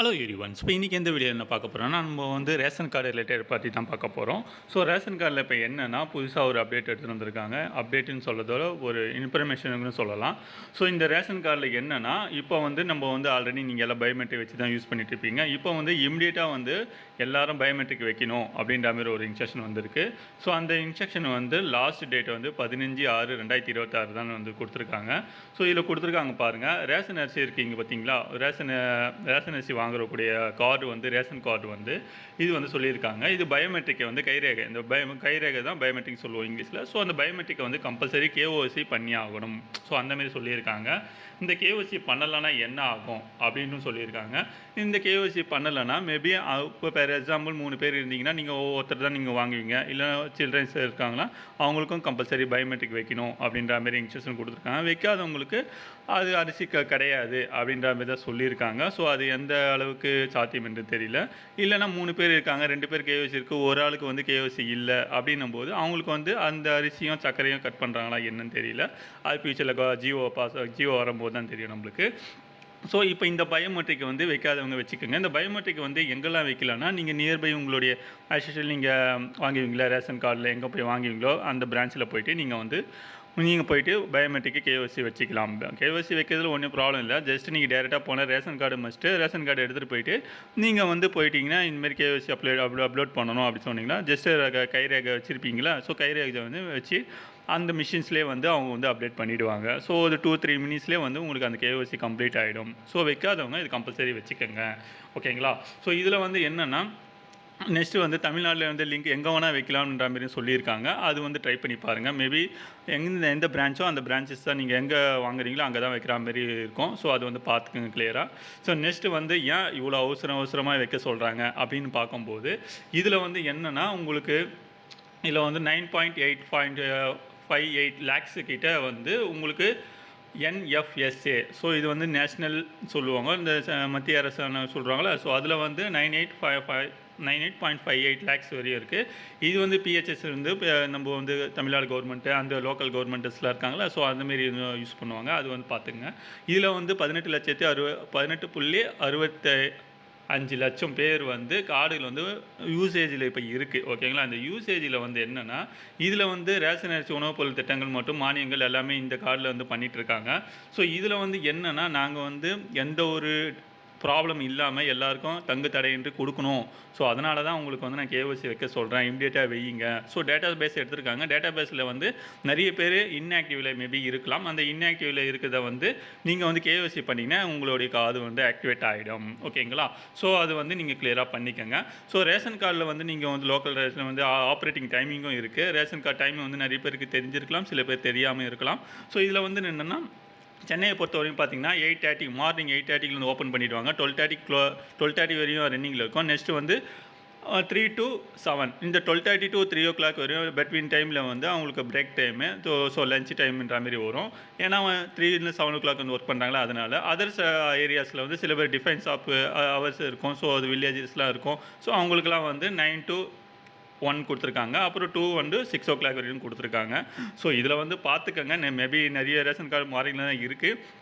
Hello everyone. So இன்றைக்கி எந்த video என்ன பார்க்க போகிறோம்னா, நம்ம வந்து ரேஷன் கார்டு ரிலேட்டட் பற்றி தான் பார்க்க போகிறோம். ஸோ ரேஷன் கார்டில் இப்போ என்னென்னா புதுசாக ஒரு அப்டேட் எடுத்துகிட்டு வந்திருக்காங்க. அப்டேட்டுன்னு சொல்கிறதோட ஒரு இன்ஃபர்மேஷனுன்னு சொல்லலாம். ஸோ இந்த ரேஷன் கார்டில் என்னென்னா, இப்போ வந்து நம்ம வந்து ஆல்ரெடி நீங்கள் எல்லாம் பயோமெட்ரிக் வச்சு தான் யூஸ் பண்ணிட்டு இருப்பீங்க. இப்போ வந்து இமிடியேட்டாக வந்து எல்லாரும் பயோமெட்ரிக் வைக்கணும் அப்படின்ற மாதிரி ஒரு இன்ஸ்ட்ரக்ஷன் வந்திருக்கு. ஸோ அந்த இன்ஸ்ட்ரக்ஷன் வந்து லாஸ்ட் டேட் வந்து 15/6/2026 தான் வந்து கொடுத்துருக்காங்க. ஸோ இதில் கொடுத்துருக்காங்க பாருங்கள், ரேஷன் அரிசி இருக்கீங்க பார்த்தீங்களா, ரேஷன் அரிசி வாங்குறக்கூடிய கார்டு வந்து ரேஷன் கார்டு வந்து இது வந்து சொல்லியிருக்காங்க. இது பயோமெட்ரிக்கை வந்து கைரேகை, இந்த கைரேகை தான் பயோமெட்ரிக் சொல்லுவோம் இங்கிலீஷில். ஸோ அந்த பயோமெட்ரிக்கை வந்து கம்பல்சரி கேஓசி பண்ணி ஆகணும். ஸோ அந்தமாரி சொல்லியிருக்காங்க. இந்த கேஓசி பண்ணலைன்னா என்ன ஆகும் அப்படின்னு சொல்லியிருக்காங்க. இந்த கேஓசி பண்ணலைன்னா மேபி இப்போ ஃபார் எக்ஸாம்பிள் 3 பேர் இருந்தீங்கன்னா நீங்கள் ஒவ்வொருத்தர் தான் நீங்கள் வாங்குவீங்க. இல்லை சில்ட்ரன்ஸ் இருக்காங்கன்னா அவங்களுக்கும் கம்பல்சரி பயோமெட்ரிக் வைக்கணும் அப்படின்ற மாதிரி இன்ஸ்ட்ரக்ஷன் கொடுத்துருக்காங்க. வைக்காதவங்களுக்கு அது அரிசி கிடையாது அப்படின்ற மாதிரி தான் சொல்லியிருக்காங்க. ஸோ அது எந்த அளவுக்கு சாத்தியம் என்று தெரியல. இல்லைனா 3 பேர் இருக்காங்க, 2 பேர் கேஓசி இருக்குது, ஒரு ஆளுக்கு வந்து கேஓசி இல்லை அப்படின்னும் போது அவங்களுக்கு வந்து அந்த அரிசியும் சர்க்கரையும் கட் பண்ணுறாங்களா என்னன்னு தெரியல. அது ஃபியூச்சரில் ஜியோ வரும்போது தான் தெரியும் நம்மளுக்கு. ஸோ இப்போ இந்த பயோமெட்ரிக்கை வந்து வைக்காதவங்க வச்சுக்கோங்க. இந்த பயோமெட்ரிக் வந்து எங்கெல்லாம் வைக்கலான்னா, நீங்கள் நியர்பை உங்களுடைய ஆஸ்யூஷுவல் நீங்கள் வாங்குவீங்களா ரேஷன் கார்டில் எங்கே போய் வாங்குவீங்களோ அந்த பிரான்ச்சில் போய்ட்டு நீங்கள் போய்ட்டு பயோமெட்ரிக்கு கேஓசி வச்சுக்கலாம். கேஓசி வைக்கிறதுல ஒன்றும் ப்ராப்ளம் இல்லை. ஜஸ்ட் நீங்கள் டேரெக்டாக போனால் ration card must, ration card எடுத்துகிட்டு போய்ட்டு நீங்கள் வந்து போயிட்டீங்கன்னா இந்தமாரி கேஓசி அப்லோட் பண்ணணும் அப்படி சொன்னீங்கன்னா ஜஸ்ட்டு கைரேகை வச்சுருப்பீங்களா, ஸோ கைரேகை வந்து வச்சு அந்த மிஷின்ஸ்லேயே வந்து அவங்க வந்து அப்டேட் பண்ணிவிடுவாங்க. ஸோ ஒரு 2-3 மினிட்ஸ்லேயே வந்து உங்களுக்கு அந்த கேஓசி கம்ப்ளீட் ஆகிடும். ஸோ வைக்காதவங்க இது கம்பல்சரி வச்சுக்கோங்க. ஓகேங்களா? ஸோ இதில் வந்து என்னென்னா, நெக்ஸ்ட்டு வந்து தமிழ்நாட்டில் வந்து லிங்க் எங்கே வேணால் வைக்கலாம்ன்ற மாதிரி சொல்லியிருக்காங்க. அது வந்து ட்ரை பண்ணி பாருங்கள். மேபி எந்த பிரான்ச்சோ அந்த பிரான்ச்சஸ் தான் நீங்கள் எங்கே வாங்குறீங்களோ அங்கே தான் வைக்கிற மாதிரி இருக்கும். ஸோ அது வந்து பார்த்துக்குங்க கிளியராக. ஸோ நெக்ஸ்ட்டு வந்து ஏன் இவ்வளோ அவசரமாக வைக்க சொல்கிறாங்க அப்படின்னு பார்க்கும்போது, இதில் வந்து என்னென்னா உங்களுக்கு இதில் வந்து 9.58 லேக்ஸு கிட்ட வந்து உங்களுக்கு என்எஃப்எஸ்ஏ, ஸோ இது வந்து நேஷ்னல் சொல்லுவாங்க, இந்த மத்திய அரசு சொல்கிறாங்களா. ஸோ அதில் வந்து 98.58 லேக்ஸ் வரையும் இருக்குது. இது வந்து பிஹெச்எஸ் வந்து நம்ம வந்து தமிழ்நாடு கவர்மெண்ட்டு அந்த லோக்கல் கவர்மெண்ட்ஸ்லாம் இருக்காங்களா, ஸோ அந்தமாரி யூஸ் பண்ணுவாங்க. அது வந்து பார்த்துங்க. இதில் வந்து 18,65 லட்சம் பேர் வந்து கார்டுகள் வந்து யூசேஜில் இப்போ இருக்குது. ஓகேங்களா? அந்த யூசேஜில் வந்து என்னென்னா, இதில் வந்து ரேஷன் அரிசி உணவுப் பொருள் திட்டங்கள் மற்றும் மானியங்கள் எல்லாமே இந்த கார்டில் வந்து பண்ணிகிட்ருக்காங்க. ஸோ இதில் வந்து என்னென்னா, நாங்கள் வந்து எந்த ஒரு ப்ராப்ளம் இல்லாமல் எல்லாருக்கும் தங்கு தடையின்றி கொடுக்கணும். ஸோ அதனால தான் உங்களுக்கு வந்து நான் கேஓசி வைக்க சொல்கிறேன், இம்மிடியேட்டாக வையுங்க. ஸோ டேட்டா பேஸ் எடுத்திருக்காங்க. டேட்டா பேஸில் வந்து நிறைய பேர் இன்ஆக்டிவில் மேபி இருக்கலாம். அந்த இன்ஆக்டிவில் இருக்கிறத வந்து நீங்கள் வந்து கேஓசி பண்ணிங்கன்னா உங்களுடைய கார்டு வந்து ஆக்டிவேட் ஆகிடும். ஓகேங்களா? ஸோ அது வந்து நீங்கள் கிளியராக பண்ணிக்கோங்க. ஸோ ரேஷன் கார்டில் வந்து நீங்கள் வந்து லோக்கல் ரேஷன் வந்து ஆப்ரேட்டிங் டைமிங்கும் இருக்குது. ரேஷன் கார்டு டைமிங் வந்து நிறைய பேருக்கு தெரிஞ்சிருக்கலாம், சில பேர் தெரியாமல் இருக்கலாம். ஸோ இதில் வந்து என்னென்னா, சென்னையை பொறுத்த வரைக்கும் பார்த்தீங்கன்னா 8:30 மார்னிங் 8:30 ஓப்பன் பண்ணிவிடுவாங்க. 12:30 வரையும் ரன்னிங்கில் இருக்கும். நெக்ஸ்ட்டு வந்து 3 to 7 இந்த 12:30 to 3 o'clock வரையும் பெட்வீன் டைமில் வந்து அவங்களுக்கு பிரேக் டைமு. ஸோ லஞ்ச் டைம்ன்ற மாதிரி வரும். ஏன்னா 3 to 7 o'clock வந்து ஒர்க் பண்ணுறாங்களா, அதனால் அதர்ஸ் ஏரியாஸில் வந்து சில பேர் டிஃபென்ஸ் ஆஃப் ஹவர்ஸ் இருக்கும். ஸோ அது வில்லேஜஸ்லாம் இருக்கும். ஸோ அவங்களுக்குலாம் வந்து 9 to 1 கொடுத்துருக்காங்க. அப்புறம் 2 வந்து 6 o'clock வரைக்கும் கொடுத்துருக்காங்க. ஸோ இதில் வந்து பார்த்துக்கங்க. மேபி நிறைய ரேஷன் கார்டு மார்னிங்கில் தான் இருக்குது.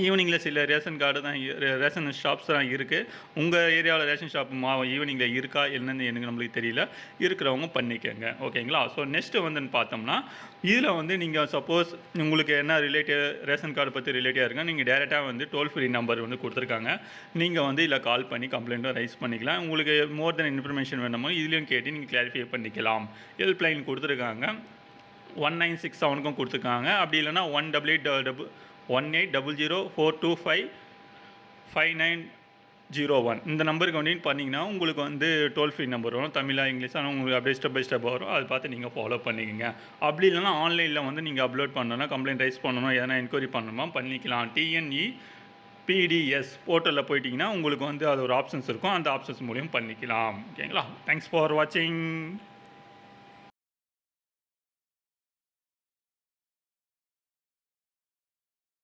ஈவினிங்கில் சில ரேஷன் கார்டு தான் ரேஷன் ஷாப்ஸ் தான் இருக்குது. உங்கள் ஏரியாவில் ரேஷன் ஷாப் ஈவினிங்கில் இருக்கா என்னென்னு எனக்கு நம்மளுக்கு தெரியல. இருக்கிறவங்க பண்ணிக்கோங்க. ஓகேங்களா? ஸோ நெக்ஸ்ட்டு வந்து பார்த்தோம்னா, இதில் வந்து நீங்கள் சப்போஸ் உங்களுக்கு என்ன ரேஷன் கார்டு பற்றி ரிலேட்டிவாக இருக்கா, நீங்கள் டேரெக்டாக வந்து டோல் ஃப்ரீ நம்பர் வந்து கொடுத்துருக்காங்க. நீங்கள் வந்து இதில் கால் பண்ணி கம்ப்ளைண்ட்டும் ரைஸ் பண்ணிக்கலாம். உங்களுக்கு மோர் தென் இன்ஃபர்மேஷன் வேணுமோ இதுலேயும் கேட்டு நீங்கள் கிளாரிஃபை பண்ணிக்கலாம். ஹெல்ப்லைன் கொடுத்துருக்காங்க. 1967க்கும் கொடுத்துருக்காங்க. அப்படி இல்லைனா 180042559901 இந்த நம்பருக்கு வந்து பண்ணிங்கன்னா உங்களுக்கு வந்து டோல் ஃப்ரீ நம்பர் வரும். தமிழா இங்கிலீஷ் ஆனால் உங்களுக்கு அப்படியே ஸ்டெப் பை ஸ்டெப் வரும். அதை பார்த்து நீங்கள் ஃபாலோ பண்ணிக்கோங்க. அப்படி இல்லைனா ஆன்லைனில் வந்து நீங்கள் அப்லோட் பண்ணணும்னா, கம்ப்ளைண்ட் ரைஸ் பண்ணணும், எதனா என்கொயரி பண்ணணுமா பண்ணிக்கலாம். TNEPDS போர்ட்டலில் போயிட்டிங்கன்னா உங்களுக்கு வந்து அது ஒரு ஆப்ஷன்ஸ் இருக்கும். அந்த ஆப்ஷன்ஸ் மூலியம் பண்ணிக்கலாம். ஓகேங்களா? தேங்க்ஸ் ஃபார் வாட்சிங்.